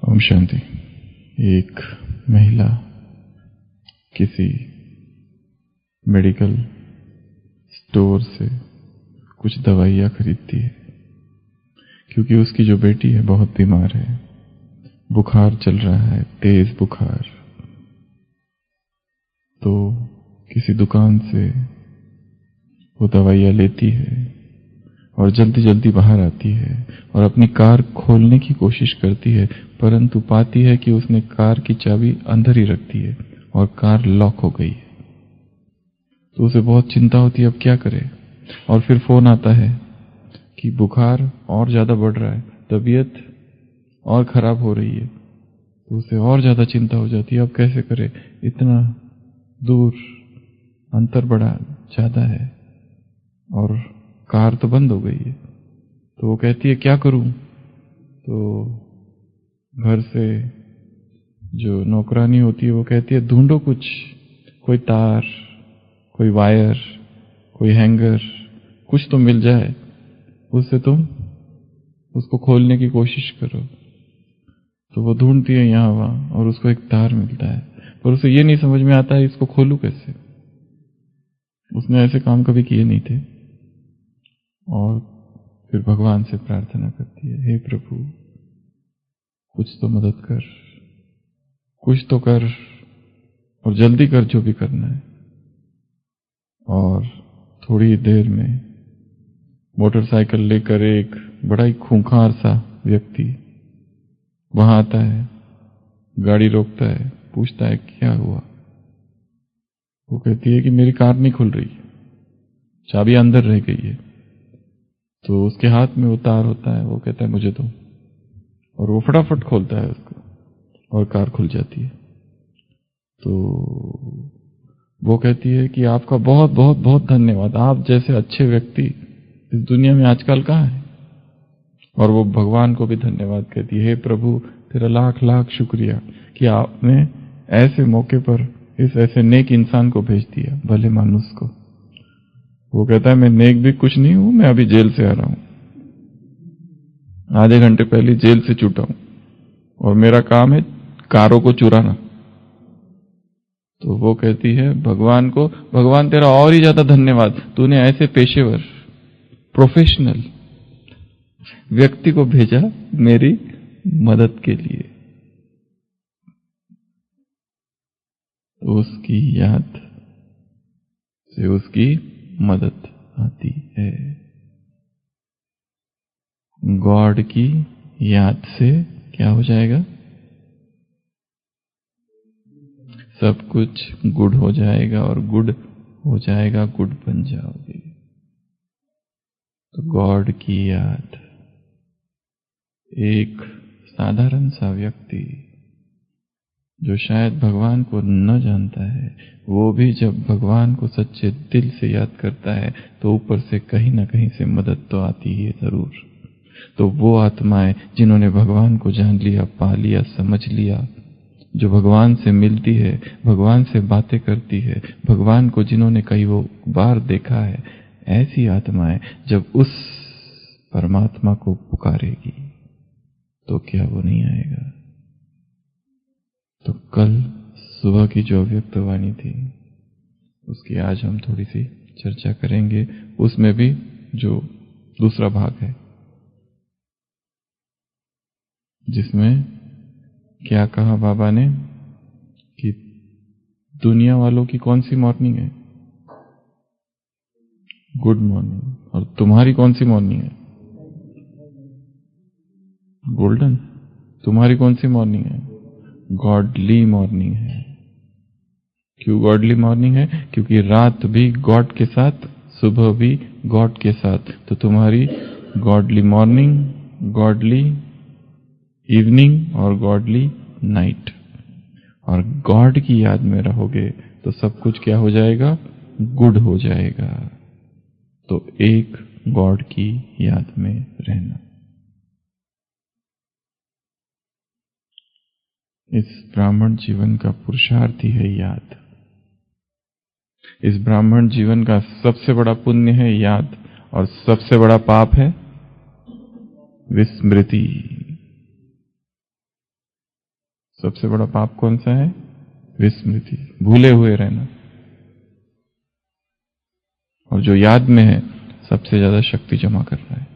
ओम शांति। एक महिला किसी मेडिकल स्टोर से कुछ दवाइयाँ खरीदती है क्योंकि उसकी जो बेटी है बहुत बीमार है, बुखार चल रहा है, तेज बुखार। तो किसी दुकान से वो दवाइयाँ लेती है और जल्दी जल्दी बाहर आती है और अपनी कार खोलने की कोशिश करती है, परंतु पाती है कि उसने कार की चाबी अंदर ही रख दी है और कार लॉक हो गई है। तो उसे बहुत चिंता होती है, अब क्या करे। और फिर फोन आता है कि बुखार और ज्यादा बढ़ रहा है, तबीयत और खराब हो रही है। तो उसे और ज्यादा चिंता हो जाती है, अब कैसे करे, इतना दूर अंतर बड़ा ज्यादा है और कार तो बंद हो गई है। तो वो कहती है क्या करूं। तो घर से जो नौकरानी होती है वो कहती है ढूंढो कुछ, कोई तार, कोई वायर, कोई हैंगर, कुछ तो मिल जाए, उससे तुम उसको खोलने की कोशिश करो। तो वो ढूंढती है यहाँ वहां और उसको एक तार मिलता है, पर उसे ये नहीं समझ में आता है इसको खोलूं कैसे। उसने ऐसे काम कभी किए नहीं थे और फिर भगवान से प्रार्थना करती है, हे प्रभु कुछ तो मदद कर, कुछ तो कर और जल्दी कर जो भी करना है। और थोड़ी देर में मोटरसाइकिल लेकर एक बड़ा ही खूंखार सा व्यक्ति वहां आता है, गाड़ी रोकता है, पूछता है क्या हुआ। वो कहती है कि मेरी कार नहीं खुल रही, चाबी अंदर रह गई है। तो उसके हाथ में वो तार होता है, वो कहता है मुझे दो, और वो फटाफट खोलता है उसको और कार खुल जाती है। तो वो कहती है कि आपका बहुत बहुत बहुत धन्यवाद, आप जैसे अच्छे व्यक्ति इस दुनिया में आजकल कहाँ है। और वो भगवान को भी धन्यवाद कहती है, हे प्रभु तेरा लाख लाख शुक्रिया कि आपने ऐसे मौके पर इस ऐसे नेक इंसान को भेज दिया, भले मानुस को। वो कहता है मैं नेक भी कुछ नहीं हूं, मैं अभी जेल से आ रहा हूं, आधे घंटे पहले जेल से छूटा हूं और मेरा काम है कारों को चुराना। तो वो कहती है भगवान को, भगवान तेरा और ही ज्यादा धन्यवाद, तूने ऐसे पेशेवर प्रोफेशनल व्यक्ति को भेजा मेरी मदद के लिए। तो उसकी याद से उसकी मदद आती है। गॉड की याद से क्या हो जाएगा, सब कुछ गुड हो जाएगा और गुड हो जाएगा, गुड बन जाओगे। तो गॉड की याद, एक साधारण सा व्यक्ति जो शायद भगवान को न जानता है, वो भी जब भगवान को सच्चे दिल से याद करता है तो ऊपर से कहीं ना कहीं से मदद तो आती ही है जरूर। तो वो आत्माएं जिन्होंने भगवान को जान लिया, पा लिया, समझ लिया, जो भगवान से मिलती है, भगवान से बातें करती है, भगवान को जिन्होंने कई वो बार देखा है, ऐसी आत्माएं जब उस परमात्मा को पुकारेगी तो क्या वो नहीं आएगा। तो कल सुबह की जो अव्यक्त वाणी थी उसकी आज हम थोड़ी सी चर्चा करेंगे, उसमें भी जो दूसरा भाग है जिसमें क्या कहा बाबा ने कि दुनिया वालों की कौन सी मॉर्निंग है, गुड मॉर्निंग, और तुम्हारी कौन सी मॉर्निंग है, गोल्डन। तुम्हारी कौन सी मॉर्निंग है, गॉडली मॉर्निंग है। क्यों गॉडली मॉर्निंग है, क्योंकि रात भी गॉड के साथ, सुबह भी गॉड के साथ। तो तुम्हारी गॉडली मॉर्निंग, गॉडली इवनिंग और गॉडली नाइट। और गॉड की याद में रहोगे तो सब कुछ क्या हो जाएगा, गुड हो जाएगा। तो एक गॉड की याद में रहना। इस ब्राह्मण जीवन का पुरुषार्थ ही है याद। इस ब्राह्मण जीवन का सबसे बड़ा पुण्य है याद और सबसे बड़ा पाप है विस्मृति। सबसे बड़ा पाप कौन सा है? विस्मृति, भूले हुए रहना। और जो याद में है सबसे ज्यादा शक्ति जमा कर रहा है।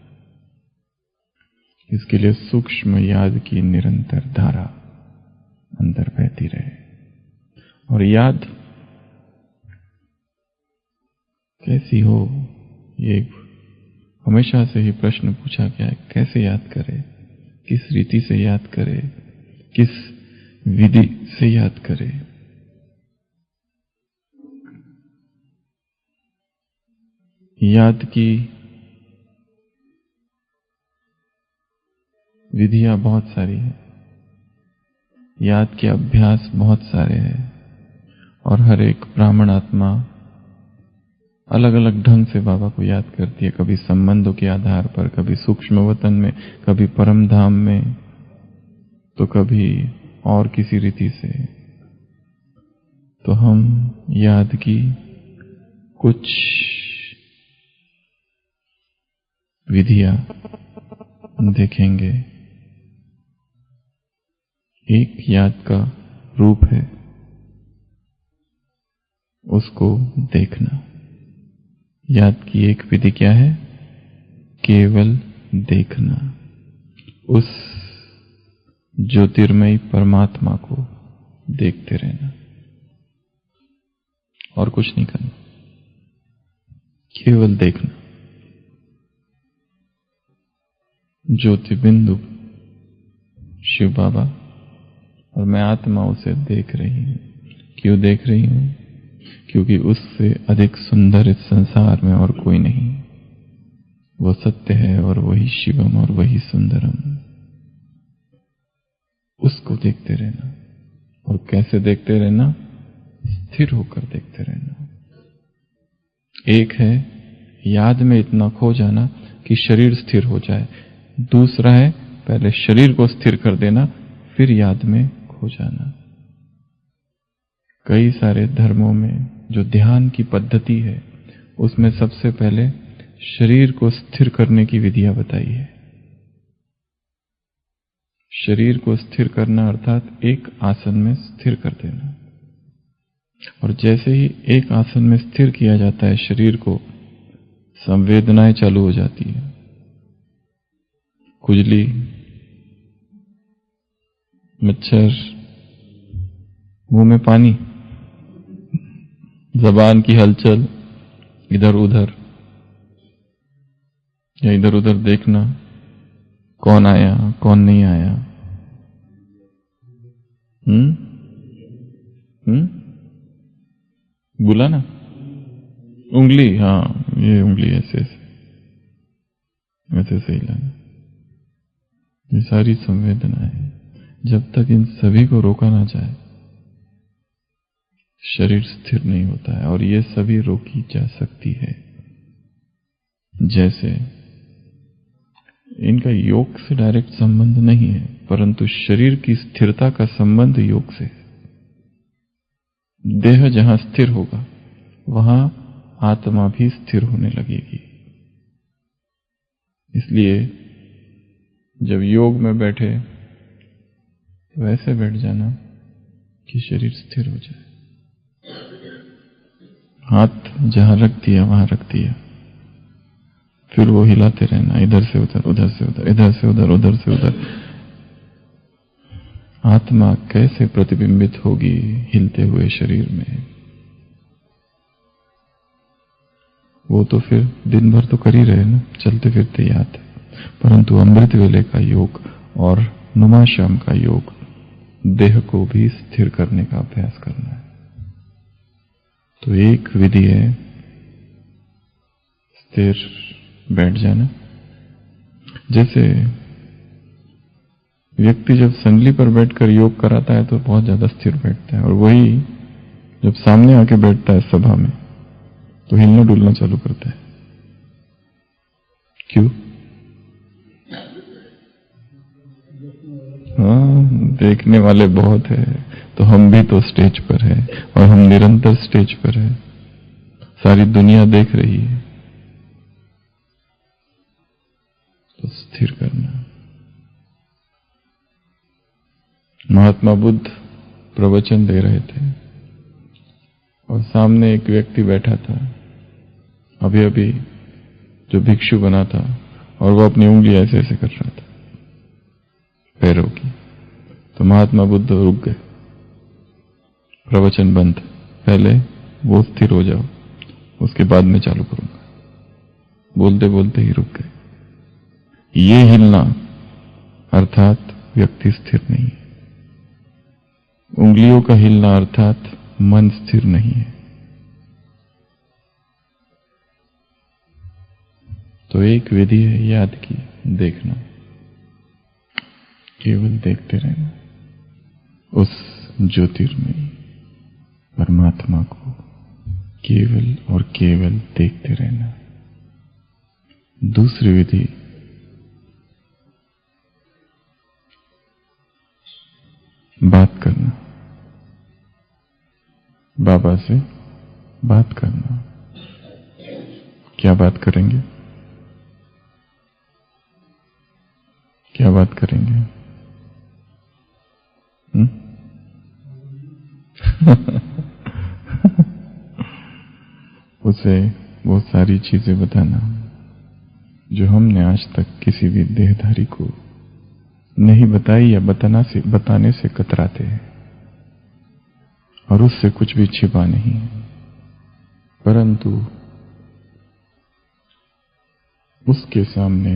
इसके लिए सूक्ष्म याद की निरंतर धारा अंदर बहती रहे। और याद कैसी हो, ये हमेशा से ही प्रश्न पूछा गया है। कैसे याद करें, किस रीति से याद करें, किस विधि से याद करें। याद की विधियां बहुत सारी हैं, याद के अभ्यास बहुत सारे हैं, और हर एक ब्राह्मण आत्मा अलग अलग ढंग से बाबा को याद करती है। कभी संबंधों के आधार पर, कभी सूक्ष्म वतन में, कभी परम धाम में, तो कभी और किसी रीति से। तो हम याद की कुछ विधियां देखेंगे। एक याद का रूप है, उसको देखना। याद की एक विधि क्या है? केवल देखना, उस ज्योतिर्मयी परमात्मा को देखते रहना, और कुछ नहीं करना, केवल देखना। ज्योति बिंदु शिव बाबा, और मैं आत्मा उसे देख रही हूं। क्यों देख रही हूं? क्योंकि उससे अधिक सुंदर इस संसार में और कोई नहीं। वो सत्य है और वही शिवम और वही सुंदरम। उसको देखते रहना। और कैसे देखते रहना? स्थिर होकर देखते रहना। एक है याद में इतना खो जाना कि शरीर स्थिर हो जाए। दूसरा है पहले शरीर को स्थिर कर देना, फिर याद में खो जाना। कई सारे धर्मों में जो ध्यान की पद्धति है, उसमें सबसे पहले शरीर को स्थिर करने की विधियां बताई है। शरीर को स्थिर करना अर्थात एक आसन में स्थिर कर देना। और जैसे ही एक आसन में स्थिर किया जाता है शरीर को, संवेदनाएं चालू हो जाती है। खुजली, मच्छर, मुंह में पानी, जबान की हलचल, इधर उधर या इधर उधर देखना, कौन आया कौन नहीं आया। बोला ना, उंगली, हाँ ये उंगली ऐसे ऐसे ऐसे हिलाना। ये सारी संवेदनाएं, जब तक इन सभी को रोका ना जाए शरीर स्थिर नहीं होता है। और ये सभी रोकी जा सकती है। जैसे इनका योग से डायरेक्ट संबंध नहीं है, परंतु शरीर की स्थिरता का संबंध योग से है। देह जहां स्थिर होगा वहां आत्मा भी स्थिर होने लगेगी। इसलिए जब योग में बैठे तो ऐसे बैठ जाना कि शरीर स्थिर हो जाए। हाथ जहां रख दिया वहां रख दिया, फिर वो हिलाते रहना, इधर से उधर, उधर से उधर, इधर से उधर, उधर से उधर। आत्मा कैसे प्रतिबिंबित होगी हिलते हुए शरीर में? वो तो फिर दिन भर तो कर ही रहे ना, चलते फिरते याद है। परंतु अमृत वेले का योग और नुमाश्याम का योग देह को भी स्थिर करने का अभ्यास करना है। तो एक विधि है स्थिर बैठ जाना। जैसे व्यक्ति जब संगली पर बैठकर योग कराता है तो बहुत ज्यादा स्थिर बैठता है, और वही जब सामने आके बैठता है सभा में तो हिलना डुलना चालू करता है। क्यों? हाँ, देखने वाले बहुत है, तो हम भी तो स्टेज पर है, और हम निरंतर स्टेज पर है। सारी दुनिया देख रही है। तो स्थिर करना। महात्मा बुद्ध प्रवचन दे रहे थे और सामने एक व्यक्ति बैठा था, अभी अभी जो भिक्षु बना था, और वो अपनी उंगली ऐसे ऐसे कर रहा था पैरों की। तो महात्मा बुद्ध रुक गए, प्रवचन बंद, पहले वो स्थिर हो जाओ, उसके बाद में चालू करूंगा। बोलते बोलते ही रुक गए। ये हिलना अर्थात व्यक्ति स्थिर नहीं है, उंगलियों का हिलना अर्थात मन स्थिर नहीं है। तो एक विधि है याद की, देखना, केवल देखते रहना उस ज्योतिर्मयी परमात्मा को, केवल और केवल देखते रहना। दूसरी विधि, बात करना, बाबा से बात करना। क्या बात करेंगे? क्या बात करेंगे? उसे वो सारी चीजें बताना जो हमने आज तक किसी भी देहधारी को नहीं बताई या बताने से कतराते हैं, और उससे कुछ भी छिपा नहीं है, परंतु उसके सामने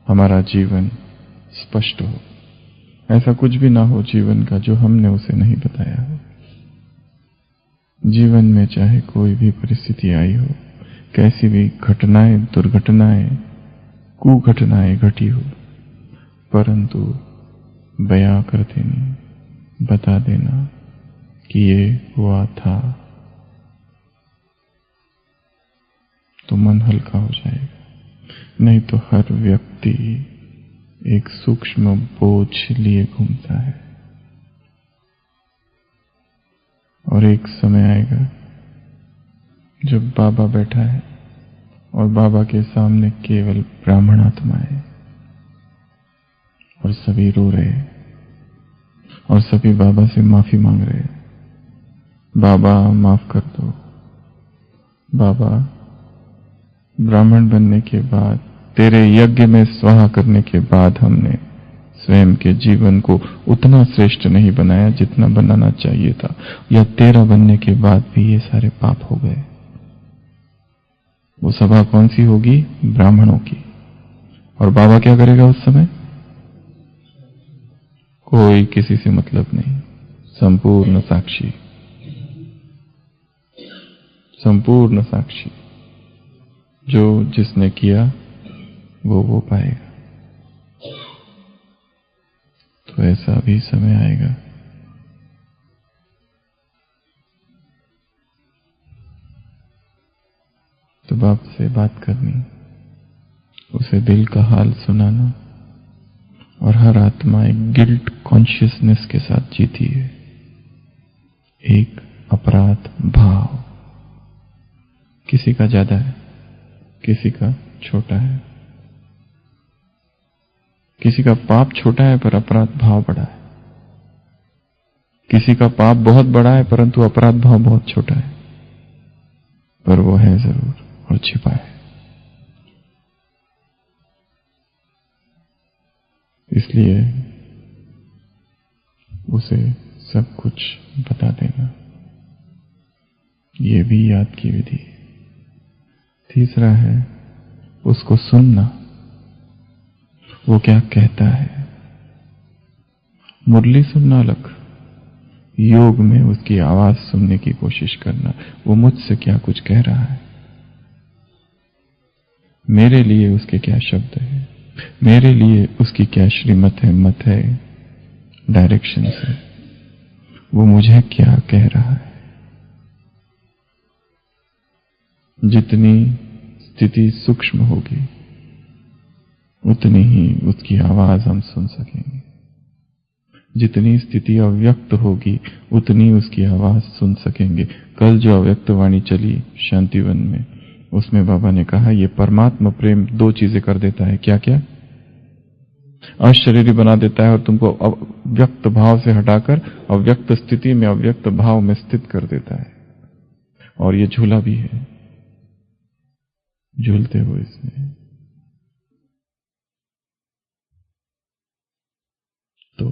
हमारा जीवन स्पष्ट हो, ऐसा कुछ भी ना हो जीवन का जो हमने उसे नहीं बताया हो। जीवन में चाहे कोई भी परिस्थिति आई हो, कैसी भी घटनाएं, दुर्घटनाएं, कुघटनाएं घटी हो, परंतु बयां कर देनी, बता देना कि ये हुआ था, तो मन हल्का हो जाएगा। नहीं तो हर व्यक्ति एक सूक्ष्म बोझ लिए घूमता है, और एक समय आएगा जब बाबा बैठा है और बाबा के सामने केवल ब्राह्मण आत्माएं, और सभी रो रहे और सभी बाबा से माफी मांग रहे, बाबा माफ कर दो। बाबा, ब्राह्मण बनने के बाद, तेरे यज्ञ में स्वाहा करने के बाद हमने स्वयं के जीवन को उतना श्रेष्ठ नहीं बनाया जितना बनाना चाहिए था, या तेरा बनने के बाद भी ये सारे पाप हो गए। वो सभा कौन सी होगी? ब्राह्मणों की। और बाबा क्या करेगा उस समय? कोई किसी से मतलब नहीं, संपूर्ण साक्षी, संपूर्ण साक्षी। जो जिसने किया वो पाएगा। तो ऐसा भी समय आएगा तो बाप से बात करनी, उसे दिल का हाल सुनाना, और हर आत्मा एक गिल्ट कॉन्शियसनेस के साथ जीती है, एक अपराध भाव। किसी का ज्यादा है, किसी का छोटा है, किसी का पाप छोटा है पर अपराध भाव बड़ा है, किसी का पाप बहुत बड़ा है परंतु अपराध भाव बहुत छोटा है, पर वो है जरूर और छिपा है। इसलिए उसे सब कुछ बता देना, ये भी याद की विधि। तीसरा है उसको सुनना, वो क्या कहता है। मुरली सुनना अलग, योग में उसकी आवाज सुनने की कोशिश करना, वो मुझसे क्या कुछ कह रहा है, मेरे लिए उसके क्या शब्द है, मेरे लिए उसकी क्या श्रीमत है, मत है, डायरेक्शन है, वो मुझे क्या कह रहा है। जितनी स्थिति सूक्ष्म होगी उतनी ही उसकी आवाज हम सुन सकेंगे, जितनी स्थिति अव्यक्त होगी उतनी उसकी आवाज सुन सकेंगे। कल जो अव्यक्त वाणी चली शांतिवन में, उसमें बाबा ने कहा ये परमात्मा प्रेम दो चीजें कर देता है। क्या क्या? अशरीरी बना देता है और तुमको व्यक्त भाव से हटाकर अव्यक्त स्थिति में अव्यक्त भाव में स्थित कर देता है। और ये झूला भी है, झूलते हो इसमें। तो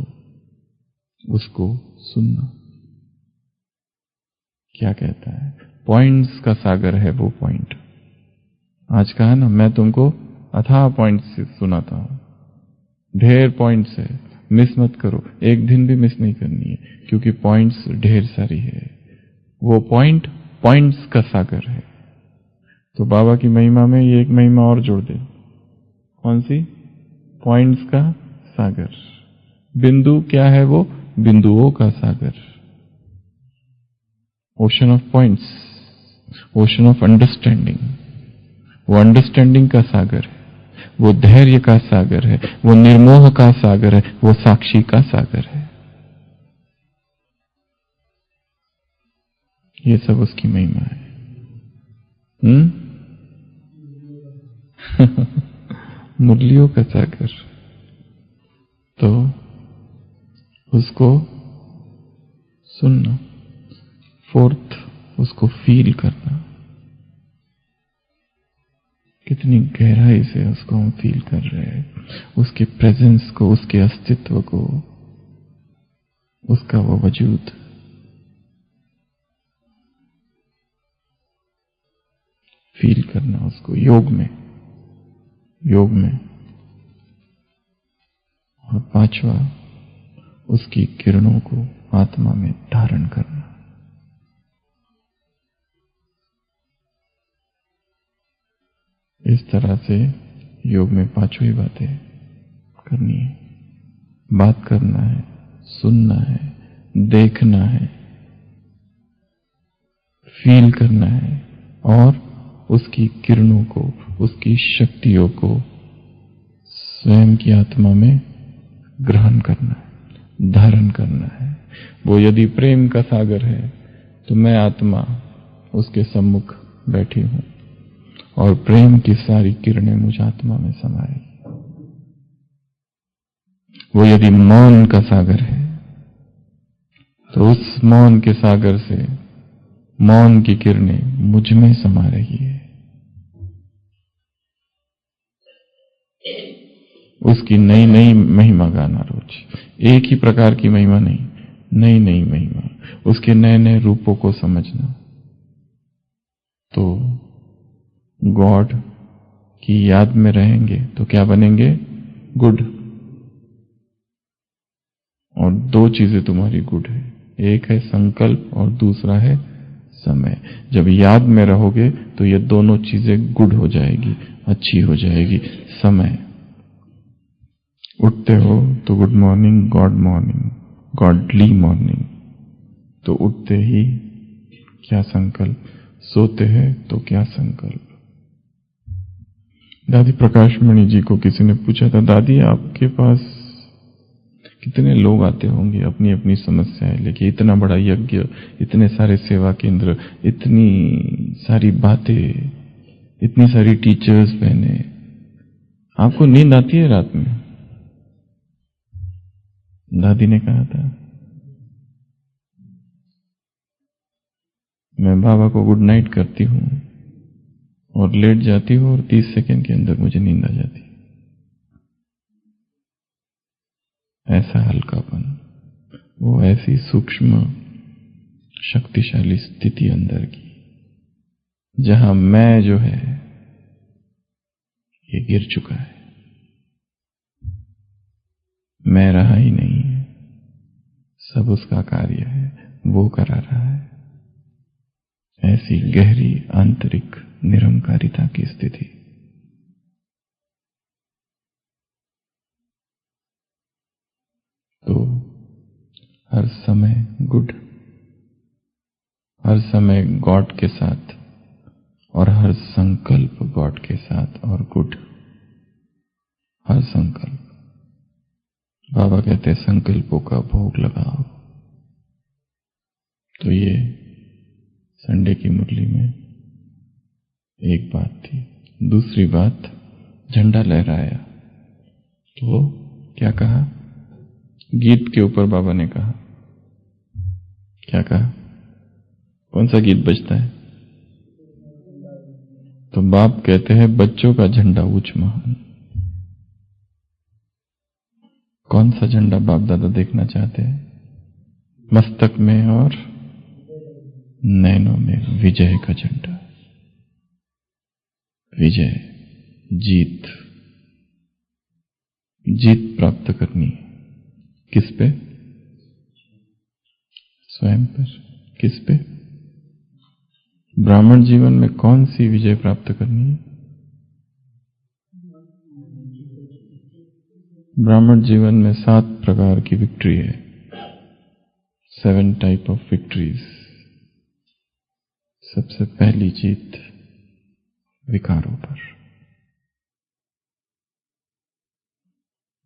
उसको सुनना। क्या कहता है? पॉइंट्स का सागर है वो पॉइंट। आज कहा ना, मैं तुमको अथाह पॉइंट से सुनाता हूं, ढेर पॉइंट्स है, मिस मत करो, एक दिन भी मिस नहीं करनी है, क्योंकि पॉइंट्स ढेर सारी है। वो पॉइंट्स का सागर है। तो बाबा की महिमा में ये एक महिमा और जोड़ दे। कौन सी? पॉइंट्स का सागर। बिंदु क्या है? वो बिंदुओं का सागर। Ocean of points, ocean of understanding. वो अंडरस्टैंडिंग का सागर है, वो धैर्य का सागर है, वो निर्मोह का सागर है, वो साक्षी का सागर है। ये सब उसकी महिमा है। मुरलियों का सागर। तो उसको सुनना। फोर्थ, उसको फील करना। कितनी गहराई से उसको हम फील कर रहे हैं, उसके प्रेजेंस को, उसके अस्तित्व को, उसका वो वजूद। फील करना उसको योग में। और पांचवा, उसकी किरणों को आत्मा में धारण करना। इस तरह से योग में पांचवी बातें करनी है। बात करना है, सुनना है, देखना है, फील करना है, और उसकी किरणों को, उसकी शक्तियों को स्वयं की आत्मा में ग्रहण करना है, धारण करना है। वो यदि प्रेम का सागर है तो मैं आत्मा उसके सम्मुख बैठी हूं और प्रेम की सारी किरणें मुझ आत्मा में समाई। वो यदि मौन का सागर है तो उस मौन के सागर से मौन की किरणें मुझ में समा रही है। उसकी नई नई महिमा गाना रोज। एक ही प्रकार की महिमा नहीं, नई नई महिमा, उसके नए नए रूपों को समझना। तो गॉड की याद में रहेंगे तो क्या बनेंगे? गुड। और दो चीजें तुम्हारी गुड है, एक है संकल्प और दूसरा है समय। जब याद में रहोगे तो ये दोनों चीजें गुड हो जाएगी, अच्छी हो जाएगी। समय, उठते हो तो गुड मॉर्निंग, गॉडली मॉर्निंग। तो उठते ही क्या संकल्प, सोते हैं तो क्या संकल्प। दादी प्रकाश मणि जी को किसी ने पूछा था, दादी आपके पास कितने लोग आते होंगे अपनी अपनी समस्याएं लेके, इतना बड़ा यज्ञ, इतने सारे सेवा केंद्र, इतनी सारी बातें, इतनी सारी टीचर्स बहने, आपको नींद आती है रात में? दादी ने कहा था, मैं बाबा को गुड नाइट करती हूं और लेट जाती हूं और 30 सेकंड के अंदर मुझे नींद आ जाती। ऐसा हल्कापन, वो ऐसी सूक्ष्म शक्तिशाली स्थिति अंदर की, जहां मैं जो है ये गिर चुका है, मैं रहा ही नहीं है, सब उसका कार्य है, वो करा रहा है। ऐसी गहरी आंतरिक निरंकारिता की स्थिति। तो हर समय गुड, हर समय गॉड के साथ, और हर संकल्प गॉड के साथ और गुड। हर संकल्प, बाबा कहते हैं संकल्पों का भोग लगाओ। तो ये संडे की मुरली में एक बात थी। दूसरी बात, झंडा लहराया तो क्या कहा? गीत के ऊपर बाबा ने कहा, क्या कहा? कौन सा गीत बजता है? तो बाप कहते हैं बच्चों का झंडा ऊंच महान। कौन सा झंडा बाप दादा देखना चाहते हैं? मस्तक में और नैनों में विजय का झंडा। विजय, जीत, जीत प्राप्त करनी है। किस पे? स्वयं पर। किस पे? ब्राह्मण जीवन में कौन सी विजय प्राप्त करनी है? ब्राह्मण जीवन में 7 प्रकार की विक्ट्री है, 7 टाइप ऑफ विक्ट्रीज। सबसे पहली जीत विकारों पर।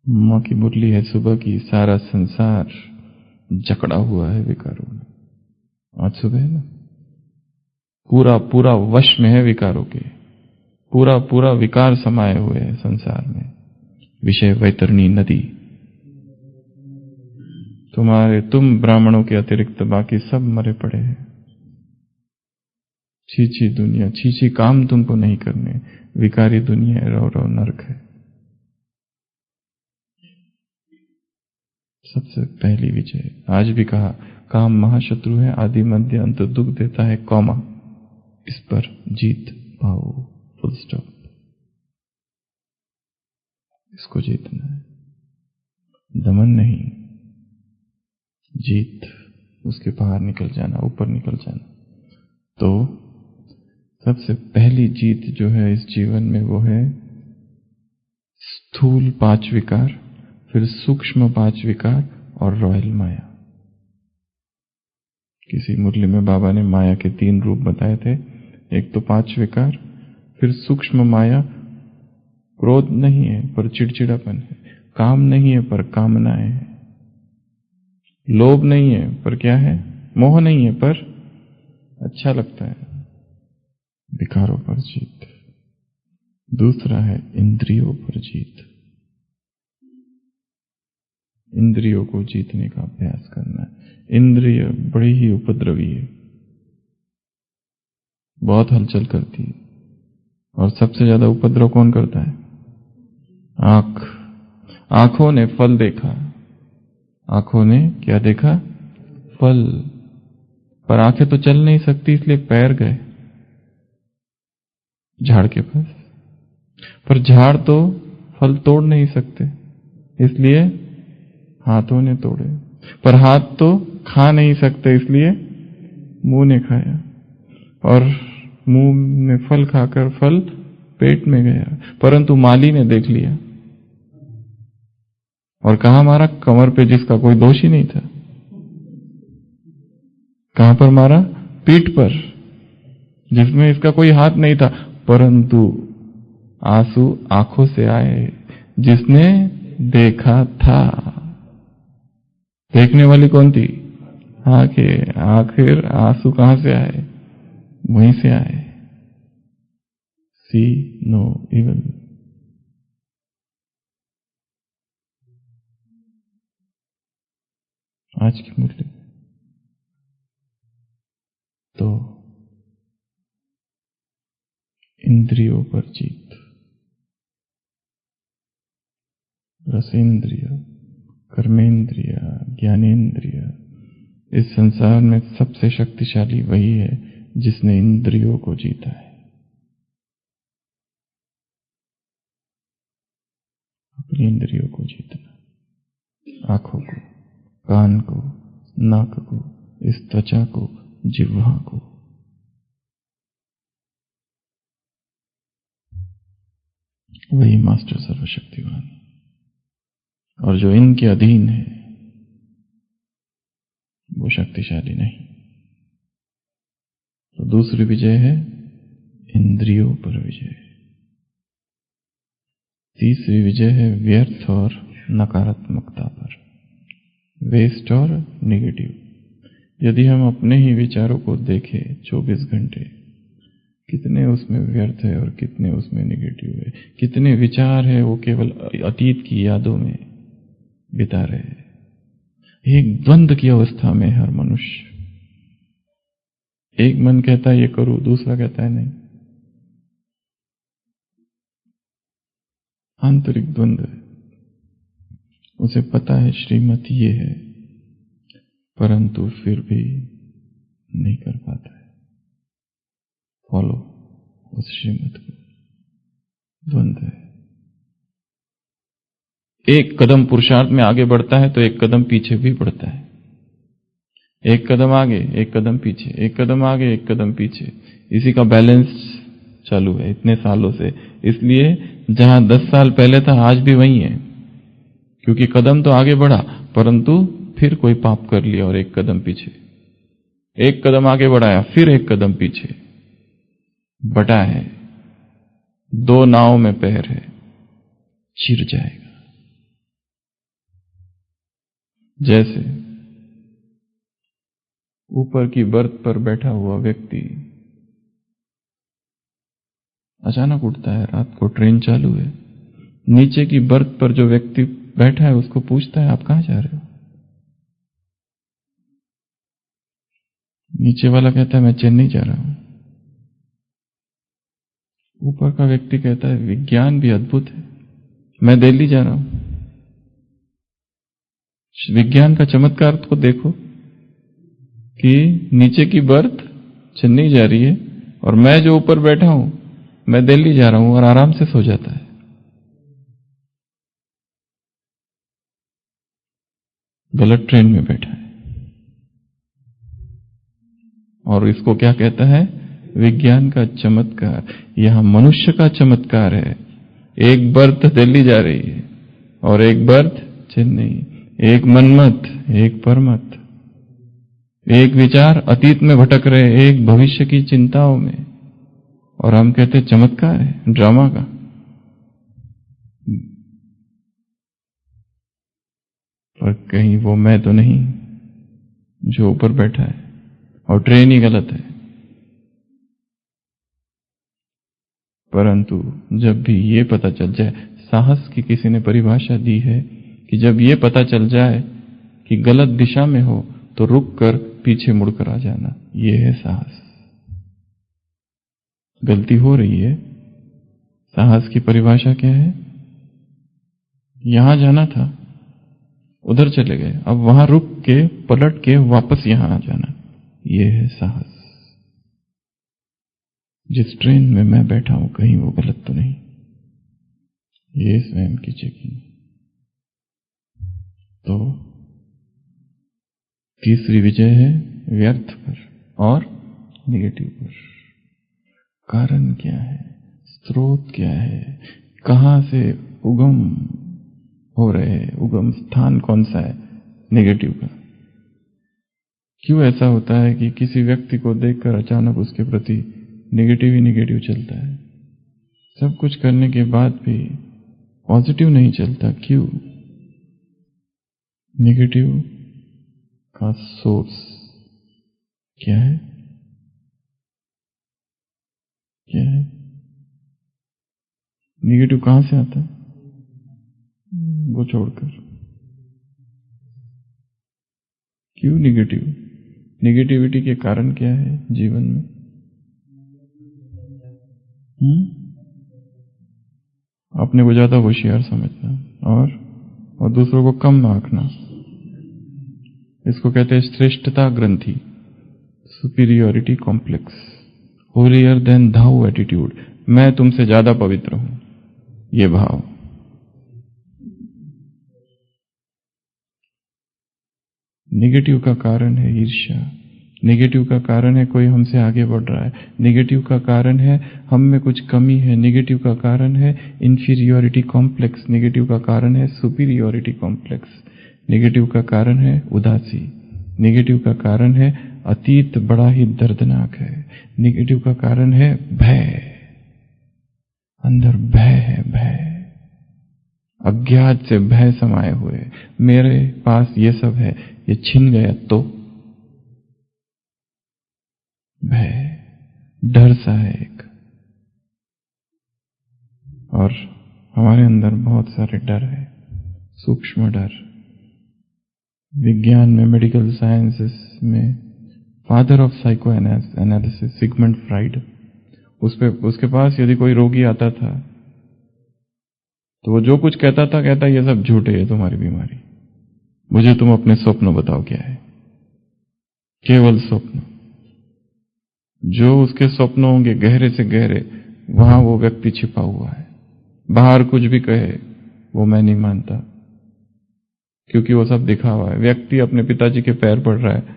मां की मुरली है सुबह की, सारा संसार जकड़ा हुआ है विकारों में। आज सुबह है ना, पूरा पूरा वश में है विकारों के, पूरा पूरा विकार समाये हुए हैं संसार में। विषय वैतरणी नदी। तुम ब्राह्मणों के अतिरिक्त बाकी सब मरे पड़े हैं। छी दुनिया, छी काम तुमको नहीं करने। विकारी दुनिया है, रव नरक है। सबसे पहली विजय। आज भी कहा, काम महाशत्रु है, आदि मध्य अंत दुख देता है, कौमा। इस पर जीत पाओ, फुल स्टॉप। इसको जीतना है, दमन नहीं, जीत। उसके बाहर निकल जाना, ऊपर निकल जाना। तो सबसे पहली जीत जो है इस जीवन में वो है स्थूल 5 विकार, फिर सूक्ष्म 5 विकार और रॉयल माया। किसी मुरली में बाबा ने माया के 3 रूप बताए थे। एक तो 5 विकार, फिर सूक्ष्म माया, क्रोध नहीं है पर चिड़चिड़ापन है, काम नहीं है पर कामनाएं है, लोभ नहीं है पर क्या है, मोह नहीं है पर अच्छा लगता है। विकारों पर जीत। दूसरा है इंद्रियों पर जीत। इंद्रियों को जीतने का अभ्यास करना है। इंद्रिय बड़ी ही उपद्रवी है, बहुत हलचल करती है। और सबसे ज्यादा उपद्रव कौन करता है? आंख। आंखों ने फल देखा। आंखों ने क्या देखा? फल। पर आंखें तो चल नहीं सकती, इसलिए पैर गए झाड़ के पास। पर झाड़ तो फल तोड़ नहीं सकते, इसलिए हाथों ने तोड़े। पर हाथ तो खा नहीं सकते, इसलिए मुंह ने खाया। और मुंह में फल खाकर फल पेट में गया, परंतु माली ने देख लिया और कहां मारा? कमर पे, जिसका कोई दोष ही नहीं था। कहां पर मारा? पीठ पर, जिसमें इसका कोई हाथ नहीं था। परंतु आंसू आंखों से आए, जिसने देखा था। देखने वाली कौन थी? आंखें। आखिर आंसू कहां से आए? वहीं से आए। सी नो इवन। आज की मुरली तो इंद्रियों पर जीत। रसेंद्रिय, कर्मेंद्रिय, ज्ञानेंद्रिय। इस संसार में सबसे शक्तिशाली वही है जिसने इंद्रियों को जीता है। अपनी इंद्रियों को जीतना, आंखों को, कान को, नाक को, इस त्वचा को, जिह्वा को। वही मास्टर सर्वशक्तिवान। और जो इनके अधीन है वो शक्तिशाली नहीं। तो दूसरी विजय है इंद्रियों पर विजय। तीसरी विजय है व्यर्थ और नकारात्मकता पर, वेस्ट और नेगेटिव। यदि हम अपने ही विचारों को देखें 24 घंटे, कितने उसमें व्यर्थ है और कितने उसमें नेगेटिव है। कितने विचार है वो केवल अतीत की यादों में बिता रहे हैं। एक द्वंद्व की अवस्था में हर मनुष्य। एक मन कहता है ये करूं, दूसरा कहता है नहीं। आंतरिक द्वंद्व है। उसे पता है श्रीमत ये है, परंतु फिर भी नहीं कर पाता है फॉलो उस श्रीमत को। द्वंद्व है। एक कदम पुरुषार्थ में आगे बढ़ता है तो एक कदम पीछे भी बढ़ता है। एक कदम आगे, एक कदम पीछे, एक कदम आगे, एक कदम पीछे। इसी का बैलेंस चालू है इतने सालों से। इसलिए जहां 10 साल पहले था आज भी वही है, क्योंकि कदम तो आगे बढ़ा परंतु फिर कोई पाप कर लिया और एक कदम पीछे। एक कदम आगे बढ़ाया फिर एक कदम पीछे। बटा है, दो नाव में पैर है, चिर जाएगा। जैसे ऊपर की बर्थ पर बैठा हुआ व्यक्ति अचानक उठता है, रात को ट्रेन चालू है, नीचे की बर्थ पर जो व्यक्ति बैठा है उसको पूछता है आप कहां जा रहे हो? नीचे वाला कहता है मैं चेन्नई जा रहा हूं। ऊपर का व्यक्ति कहता है विज्ञान भी अद्भुत है, मैं दिल्ली जा रहा हूं। विज्ञान का चमत्कार को देखो कि नीचे की बर्थ चेन्नई जा रही है और मैं जो ऊपर बैठा हूं मैं दिल्ली जा रहा हूं और आराम से सो जाता है। गलत ट्रेन में बैठा है। और इसको क्या कहता है? विज्ञान का चमत्कार। यहां मनुष्य का चमत्कार है। एक बर्थ दिल्ली जा रही है और एक बर्थ चेन्नई। एक मनमत, एक परमत। एक विचार अतीत में भटक रहे, एक भविष्य की चिंताओं में। और हम कहते चमत्कार है, ड्रामा का। पर कहीं वो मैं तो नहीं जो ऊपर बैठा है, और ट्रेन ही गलत है। परंतु जब भी ये पता चल जाए, साहस की किसी ने परिभाषा दी है कि जब ये पता चल जाए कि गलत दिशा में हो तो रुक कर पीछे मुड़कर आ जाना, ये है साहस। गलती हो रही है, साहस की परिभाषा क्या है? यहां जाना था, उधर चले गए, अब वहां रुक के पलट के वापस यहां आ जाना, ये है साहस। जिस ट्रेन में मैं बैठा हूं कहीं वो गलत तो नहीं, ये स्वयं की चेकिंग। तो तीसरी विजय है व्यर्थ पर और निगेटिव पर। कारण क्या है? स्रोत क्या है? कहां से उगम हो रहे हैं? उगम स्थान कौन सा है नेगेटिव का? क्यों ऐसा होता है कि किसी व्यक्ति को देखकर अचानक उसके प्रति नेगेटिव ही नेगेटिव चलता है? सब कुछ करने के बाद भी पॉजिटिव नहीं चलता, क्यों? नेगेटिव का सोर्स क्या है? क्या है? नेगेटिव कहां से आता है? वो छोड़कर क्यों नेगेटिव? नेगेटिविटी के कारण क्या है जीवन में? अपने को ज्यादा होशियार समझना और दूसरों को कम आंकना। इसको कहते हैं श्रेष्ठता ग्रंथि, superiority complex, holier than thou attitude. मैं तुमसे ज्यादा पवित्र हूं, ये भाव। नेगेटिव का कारण है ईर्ष्या, नेगेटिव का कारण है कोई हमसे आगे बढ़ रहा है, नेगेटिव का कारण है हम में कुछ कमी है, नेगेटिव का कारण है इंफीरियोरिटी कॉम्प्लेक्स, नेगेटिव का कारण है सुपीरियोरिटी कॉम्प्लेक्स, नेगेटिव का कारण है उदासी, नेगेटिव का कारण है अतीत बड़ा ही दर्दनाक है, नेगेटिव का कारण है भय। अंदर भय है, भय, अज्ञात से भय समाये हुए। मेरे पास ये सब है, ये छिन गया तो भय, डर सा है एक। और हमारे अंदर बहुत सारे डर है, सूक्ष्म डर, विज्ञान में, मेडिकल साइंसेस में father of psycho analysis Sigmund Freud, उसके पास यदि कोई रोगी आता था तो वो जो कुछ कहता था, कहता ये सब झूठे है, तुम्हारी बीमारी, मुझे तुम अपने स्वप्न बताओ क्या है। केवल स्वप्न, जो उसके स्वप्न होंगे गहरे से गहरे, वहां वो व्यक्ति छिपा हुआ है। बाहर कुछ भी कहे वो मैं नहीं मानता, क्योंकि वो सब दिखा हुआ है। व्यक्ति अपने पिताजी के पैर पड़ रहा है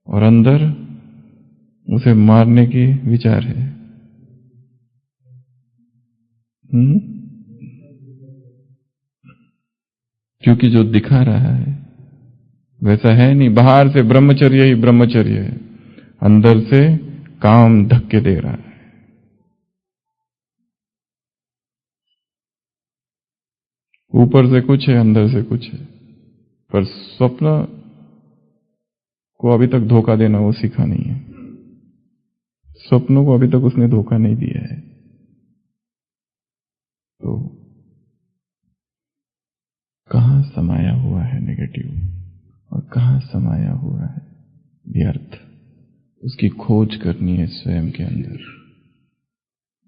और अंदर उसे मारने की विचार है। क्योंकि जो दिखा रहा है वैसा है नहीं। बाहर से ब्रह्मचर्य ही ब्रह्मचर्य है, अंदर से काम धक्के दे रहा है। ऊपर से कुछ है, अंदर से कुछ है। पर स्वप्न को अभी तक धोखा देना वो सीखा नहीं है। स्वप्नों को अभी तक उसने धोखा नहीं दिया है। तो कहां समाया हुआ है नेगेटिव और कहां समाया हुआ है व्यर्थ, उसकी खोज करनी है स्वयं के अंदर।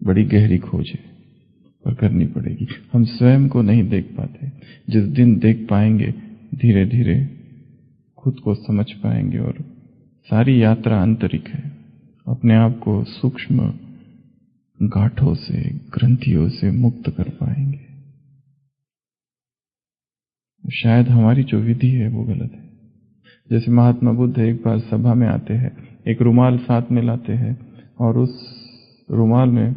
बड़ी गहरी खोज है पर करनी पड़ेगी। हम स्वयं को नहीं देख पाते। जिस दिन देख पाएंगे, धीरे धीरे खुद को समझ पाएंगे और सारी यात्रा आंतरिक है। अपने आप को सूक्ष्म गांठों से, ग्रंथियों से मुक्त कर पाएंगे। शायद हमारी जो विधि है वो गलत है। जैसे महात्मा बुद्ध एक बार सभा में आते हैं, एक रुमाल साथ में लाते हैं और उस रुमाल में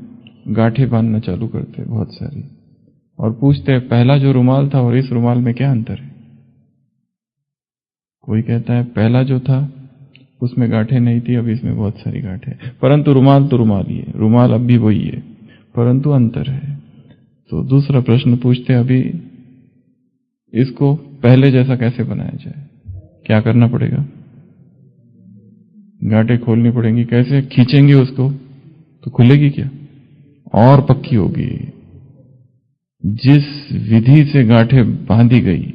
गांठें बांधना चालू करते हैं बहुत सारी, और पूछते हैं पहला जो रुमाल था और इस रुमाल में क्या अंतर है। कोई कहता है पहला जो था उसमें गांठें नहीं थी, अब इसमें बहुत सारी गांठें, परंतु रुमाल तो रुमाल ही है, रुमाल अब भी वही है, परंतु अंतर है। तो दूसरा प्रश्न पूछते हैं अभी इसको पहले जैसा कैसे बनाया जाए। क्या करना पड़ेगा? गांठें खोलनी पड़ेंगी। कैसे खींचेंगे उसको तो खुलेगी क्या? और पक्की होगी। जिस विधि से गांठें बांधी गई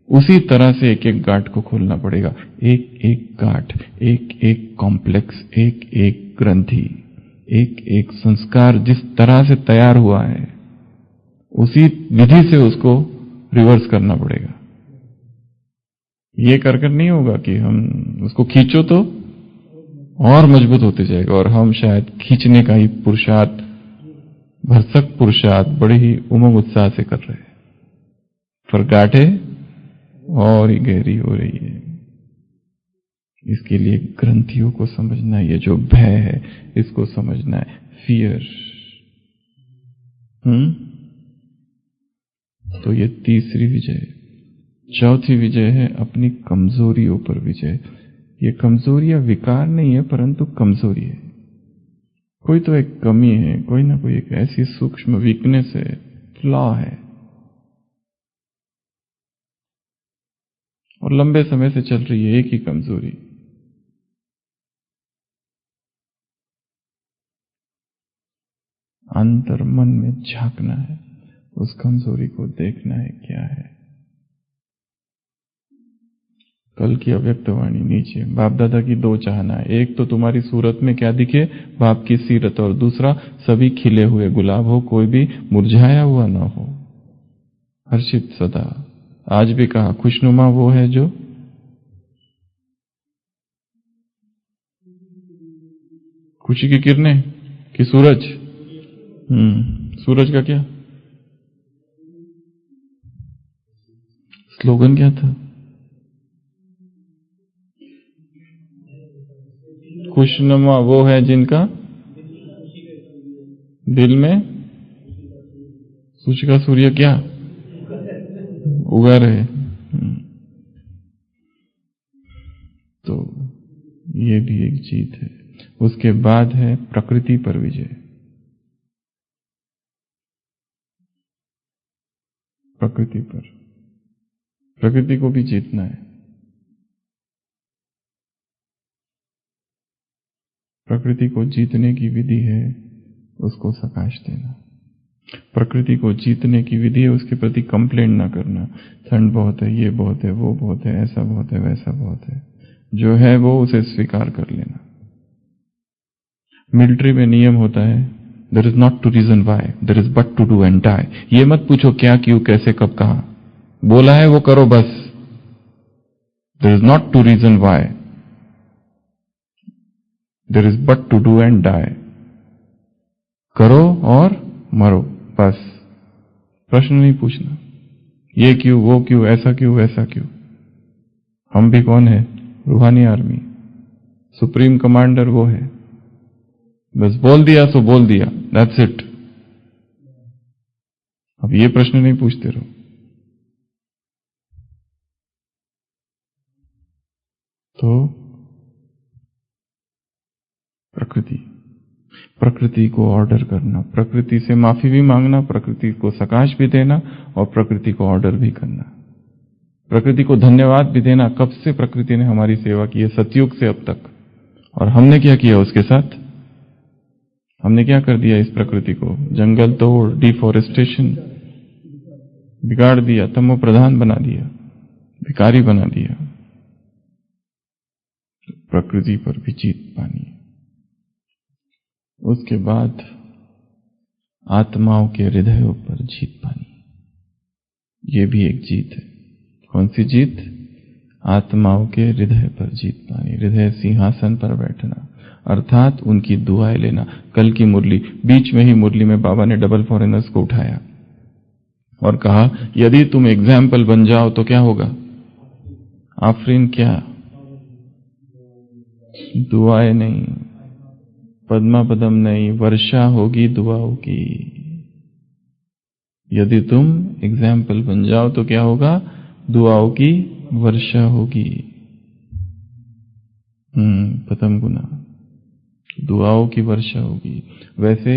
उसी तरह से एक एक गांठ को खोलना पड़ेगा। एक एक गांठ, एक एक कॉम्प्लेक्स, एक एक ग्रंथि, एक एक संस्कार जिस तरह से तैयार हुआ है उसी विधि से उसको रिवर्स करना पड़ेगा। ये कर नहीं होगा कि हम उसको खींचो तो और मजबूत होते जाएगा, और हम शायद खींचने का ही पुरुषार्थ, भरसक पुरुषार्थ बड़े ही उमंग उत्साह से कर रहे हैं, पर गांठें और ही गहरी हो रही है। इसके लिए ग्रंथियों को समझना है, ये जो भय है इसको समझना है, फियर। तो ये तीसरी विजय। चौथी विजय है अपनी कमजोरियों पर विजय। ये कमजोरियां विकार नहीं है परंतु कमजोरी है। कोई तो एक कमी है, कोई ना कोई एक ऐसी सूक्ष्म वीकनेस है, फ्लॉ है, और लंबे समय से चल रही है एक ही कमजोरी। अंतर मन में झांकना है, उस कमजोरी को देखना है क्या है। कल की अव्यक्तवाणी नीचे, बाप दादा की दो चाहना है। एक तो तुम्हारी सूरत में क्या दिखे, बाप की सीरत, और दूसरा सभी खिले हुए गुलाब हो, कोई भी मुरझाया हुआ ना हो, हर्षित सदा। आज भी कहा खुशनुमा वो है जो खुशी की किरणें कि सूरज। सूरज का क्या स्लोगन क्या था? खुशनुमा वो है जिनका दिल में खुशी का सूर्य क्या उगा रहे। तो ये भी एक जीत है। उसके बाद है प्रकृति पर विजय। प्रकृति पर, प्रकृति को भी जीतना है। प्रकृति को जीतने की विधि है उसको सकाश देना। प्रकृति को जीतने की विधि है उसके प्रति कंप्लेंट ना करना, ठंड बहुत है, ये बहुत है, वो बहुत है, ऐसा बहुत है, वैसा बहुत है। जो है वो उसे स्वीकार कर लेना। मिलिट्री में नियम होता है, there is not to reason why, there is but to do and die. ये मत पूछो क्या, क्यों, कैसे, कब, कहां, बोला है वो करो बस। There is not to reason why, there is but to do and die. करो और मरो बस। प्रश्न नहीं पूछना, ये क्यों, वो क्यों, ऐसा क्यों, वैसा क्यों। हम भी कौन है? रूहानी आर्मी। सुप्रीम कमांडर वो है। बस बोल दिया सो बोल दिया, दैट्स इट। अब ये प्रश्न नहीं पूछते रहो। तो प्रकृति को ऑर्डर करना, प्रकृति से माफी भी मांगना, प्रकृति को सकाश भी देना और प्रकृति को ऑर्डर भी करना, प्रकृति को धन्यवाद भी देना। कब से प्रकृति ने हमारी सेवा की है? सतयुग से अब तक। और हमने क्या किया उसके साथ? हमने क्या कर दिया इस प्रकृति को? जंगल तोड़, डिफॉरेस्टेशन, बिगाड़ दिया, तमो प्रधान बना दिया, भिखारी बना दिया। प्रकृति पर भी जीत पानी है। उसके बाद आत्माओं के हृदयों पर जीत पानी, ये भी एक जीत है। कौन सी जीत? आत्माओं के हृदय पर जीत पानी, हृदय सिंहासन पर बैठना, अर्थात उनकी दुआएं लेना। कल की मुरली, बीच में ही मुरली में बाबा ने डबल फॉरेनर्स को उठाया और कहा यदि तुम एग्जाम्पल बन जाओ तो क्या होगा? आफरीन क्या? दुआएं नहीं, पद्मा पदम नहीं, वर्षा होगी दुआओं की। यदि तुम एग्जाम्पल बन जाओ तो क्या होगा? दुआओं की वर्षा होगी। प्रथम गुना, दुआओं की वर्षा होगी। वैसे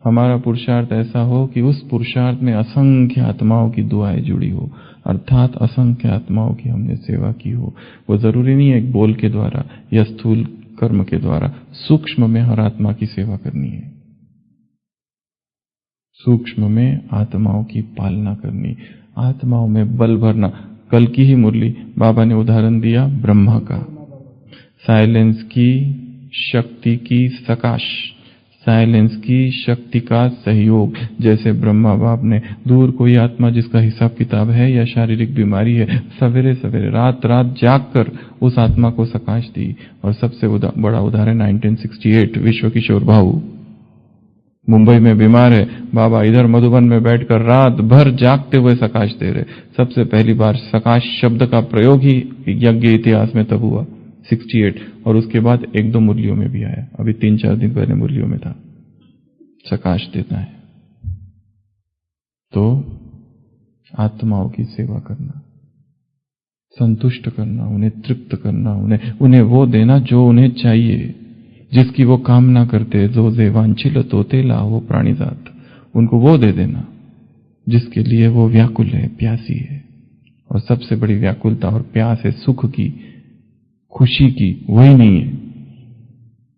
हमारा पुरुषार्थ ऐसा हो कि उस पुरुषार्थ में असंख्य आत्माओं की दुआएं जुड़ी हो, अर्थात असंख्य आत्माओं की हमने सेवा की हो। वो जरूरी नहीं है एक बोल के द्वारा या स्थूल कर्म के द्वारा, सूक्ष्म में हर आत्मा की सेवा करनी है, सूक्ष्म में आत्माओं की पालना करनी, आत्माओं में बल भरना। कल की ही मुरली बाबा ने उदाहरण दिया ब्रह्मा का, साइलेंस की शक्ति की सकाश, साइलेंस की शक्ति का सहयोग। जैसे ब्रह्मा बाप ने दूर कोई आत्मा जिसका हिसाब किताब है या शारीरिक बीमारी है, सवेरे सवेरे रात रात जाग कर उस आत्मा को सकाश दी। और सबसे बड़ा उदाहरण 1968 विश्व किशोर भाऊ मुंबई में बीमार है, बाबा इधर मधुबन में बैठकर रात भर जागते हुए सकाश दे रहे। सबसे पहली बार सकाश शब्द का प्रयोग ही यज्ञ इतिहास में तब हुआ 68, और उसके बाद एक दो मुरलियों में भी आया। अभी 3-4 दिन पहले मुरलियों में था, सकाश देना है। तो आत्माओं की सेवा करना, संतुष्ट करना, उन्हें तृप्त करना, उन्हें वो देना जो उन्हें चाहिए, जिसकी वो कामना करते। जो जे वांछिल तोते लाहो प्राणिजात, उनको वो दे देना जिसके लिए वो व्याकुल है, प्यासी है। और सबसे बड़ी व्याकुलता और प्यास है सुख की, खुशी की, वही नहीं है,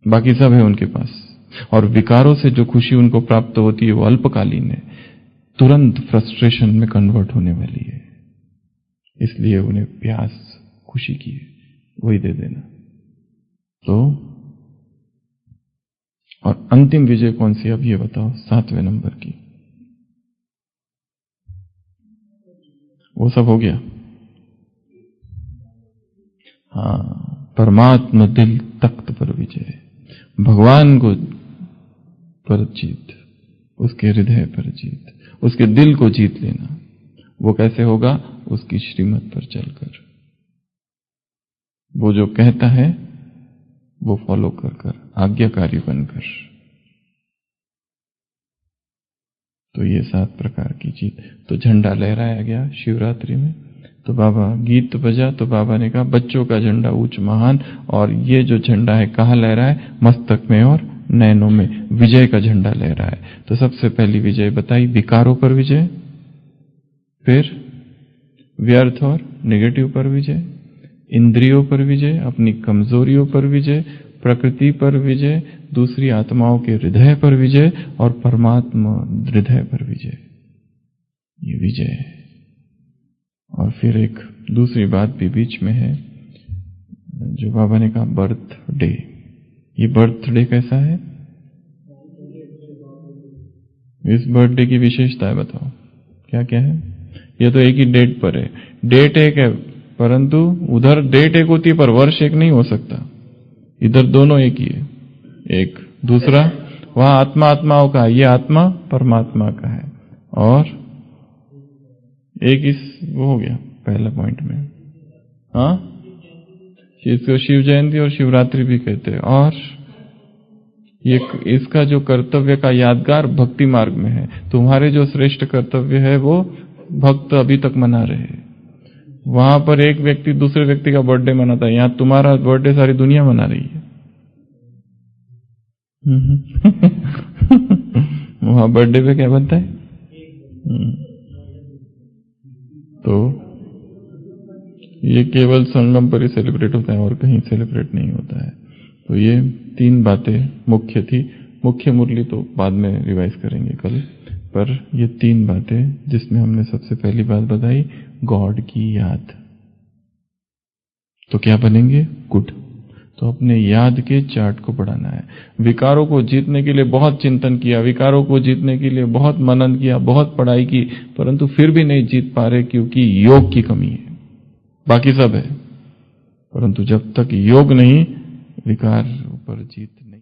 बाकी सब है उनके पास। और विकारों से जो खुशी उनको प्राप्त होती है वो अल्पकालीन है, तुरंत फ्रस्ट्रेशन में कन्वर्ट होने वाली है। इसलिए उन्हें प्यास खुशी की है, वही दे देना। तो और अंतिम विजय कौन सी, अब ये बताओ, 7वें नंबर की। वो सब हो गया। हाँ, परमात्मा दिल तख्त पर विजय, भगवान को पर जीत, उसके हृदय पर जीत, उसके दिल को जीत लेना। वो कैसे होगा? उसकी श्रीमत पर चलकर, वो जो कहता है वो फॉलो कर, आज्ञाकारी बनकर। तो ये 7 प्रकार की जीत। तो झंडा लहराया गया शिवरात्रि में, तो बाबा गीत बजा, तो बाबा ने कहा बच्चों का झंडा ऊंच महान, और ये जो झंडा है कहाँ लहरा है? मस्तक में और नैनों में विजय का झंडा लहरा है। तो सबसे पहली विजय बताई, विकारों पर विजय, फिर व्यर्थ और नेगेटिव पर विजय, इंद्रियों पर विजय, अपनी कमजोरियों पर विजय, प्रकृति पर विजय, दूसरी आत्माओं के हृदय पर विजय और परमात्मा हृदय पर विजय, ये विजय है। और फिर एक दूसरी बात भी बीच में है, जो बाबा ने कहा बर्थडे। ये बर्थडे कैसा है? इस बर्थडे की विशेषता है, बताओ क्या क्या है? ये तो एक ही डेट पर है, डेट एक है, परंतु उधर डेट एक होती है पर वर्ष एक नहीं हो सकता, इधर दोनों एक ही है। एक दूसरा, वहां आत्मा आत्माओं का, ये आत्मा परमात्मा का है। और एक इस वो हो गया पहला पॉइंट में, हाँ, इसको शिव जयंती और शिवरात्रि भी कहते हैं। और ये इसका जो कर्तव्य का यादगार भक्ति मार्ग में है। तुम्हारे जो श्रेष्ठ कर्तव्य है वो भक्त अभी तक मना रहे हैं। वहां पर एक व्यक्ति दूसरे व्यक्ति का बर्थडे मनाता है, यहां तुम्हारा बर्थडे सारी दुनिया मना रही है। वहां बर्थडे पे क्या बनता है? तो ये केवल संगम पर ही सेलिब्रेट होता है और कहीं सेलिब्रेट नहीं होता है। तो ये तीन बातें मुख्य थी। मुख्य मुरली तो बाद में रिवाइज करेंगे कल, पर ये तीन बातें जिसमें हमने सबसे पहली बात बताई गॉड की याद। तो क्या बनेंगे? गुड। तो अपने याद के चार्ट को बढ़ाना है। विकारों को जीतने के लिए बहुत चिंतन किया, विकारों को जीतने के लिए बहुत मनन किया, बहुत पढ़ाई की, परंतु फिर भी नहीं जीत पा रहे क्योंकि योग की कमी है। बाकी सब है, परंतु जब तक योग नहीं, विकार पर जीत